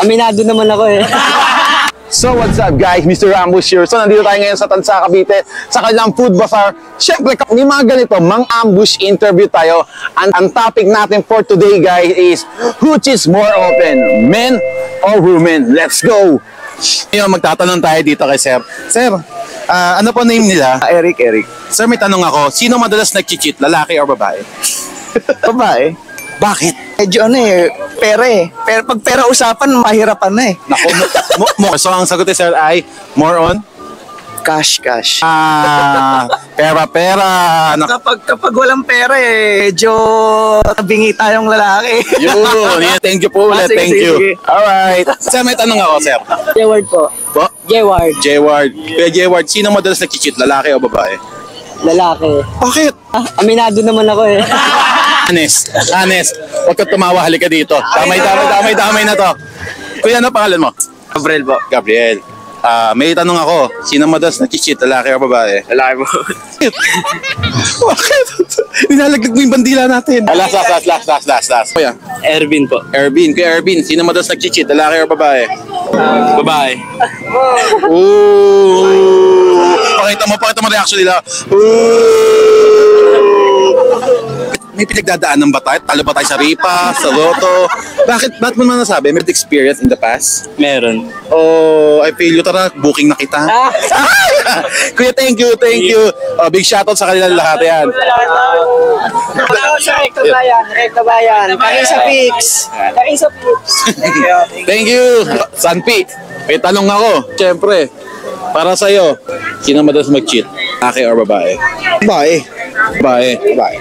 Aminado naman ako eh. So what's up guys, Mr. Ambush here. So nandito tayo ngayon sa Tansa, Cavite sa kanilang food bazaar. Siyempre, may mga ganito, mang-ambush interview tayo. Ang topic natin for today guys is, which is more open, men or women? Let's go! Ngayon, magtatanong tayo dito kay Sir. Sir, ano po name nila? Eric. Sir, may tanong ako, sino madalas nag-cheat, lalaki or babae? Babae. Bakit? Medyo pera eh. Pero pag pera usapan, mahirapan na eh. Naku, so ang sagot ni Sir ay, more on? Cash. Pera. Kapag walang pera eh, medyo tabingi tayong lalaki. Yun, yeah, thank you po ulit, thank you. Sige. Alright. Sir, may tanong ako, Sir. Jayward po. Po? Jayward. Jayward. Kuya Jayward, sino madalas nag-cheat, lalaki o babae? Lalaki. Bakit? Aminado naman ako eh. Honest. Huwag ka tumawa, halika dito. Damay na to. Kuya, ano pangalan mo? Gabriel po. Gabriel. May tanong ako, sino madalas nag-cheat, lalaki o babae? Lalaki po. Bakit? Ninalaglag mo yung bandila natin. Last. Kuya? Ervin po. Kuya Ervin, sino madalas nag-cheat, lalaki o babae? Babae. Ooh! Pakita mo reaction nila. Ooh! May pinagdadaanan ba tayo? Talo ba tayo sa ripa, sa loto? Bakit mo naman nasabi? May experience in the past? Meron. Oh, I feel you. Tara, booking na kita. Kuya, thank you. Big shoutout sa kanilang lahat yan. Rekta bayan. Kaya sa fix. Thank you, Sanpi. May tanong ako, syempre. Para sa'yo, sino madalas mag-cheat? Lalaki or babae? Babae.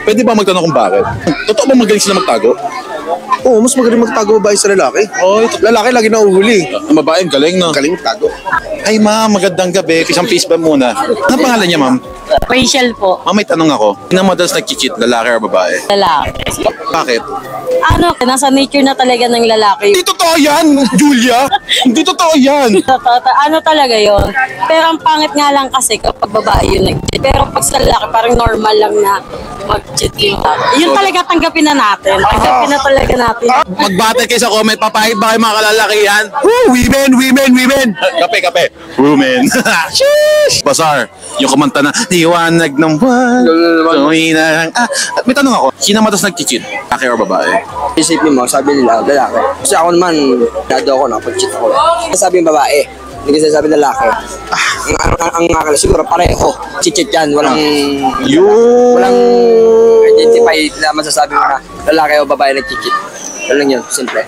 Pwede ba magtanong kung bakit? Totoo ba magaling sila magtago? Oo, mas magaling magtago babae sa lalaki. Lalaki lagi nauhuli. Ang babae, galing no? Galing magtago. Ay ma'am, magandang gabi. Isang peace ba muna? Ano pangalan niya ma'am? Rachel po. Ma'am, may tanong ako. Sino madalas nag-cheat, lalaki or babae? Lalaki. Bakit? Nasa nature na talaga ng lalaki. Hindi totoo yan, Julia! Hindi totoo yan! Talaga yon. Pero ang pangit nga lang kasi kapag babae yun nag-cheat. Pero pag sa lalaki, parang normal lang na mag-cheat yung lalaki. Yun talaga tanggapin na natin. Tanggapin na talaga natin. Mag-battle kayo sa comment, papahit ba kayo mga kalalakihan? Woo! Women! Kape. Women. Sheesh! Basar, yung kumanta na, liwanag ng buwan. May tanong ako, sino madalas nag-cheat? Lalaki or babae? Isipin mo, sabi nila, lalaki. Kasi ako naman, dado ako, nakapag-cheat ako. Sabi ng babae, hindi kasi sabi lalaki. Ang akala, siguro pareho. Cheat yan, walang identify na masasabi mo na lalaki o babae nag-cheat. Yun lang yun, simple.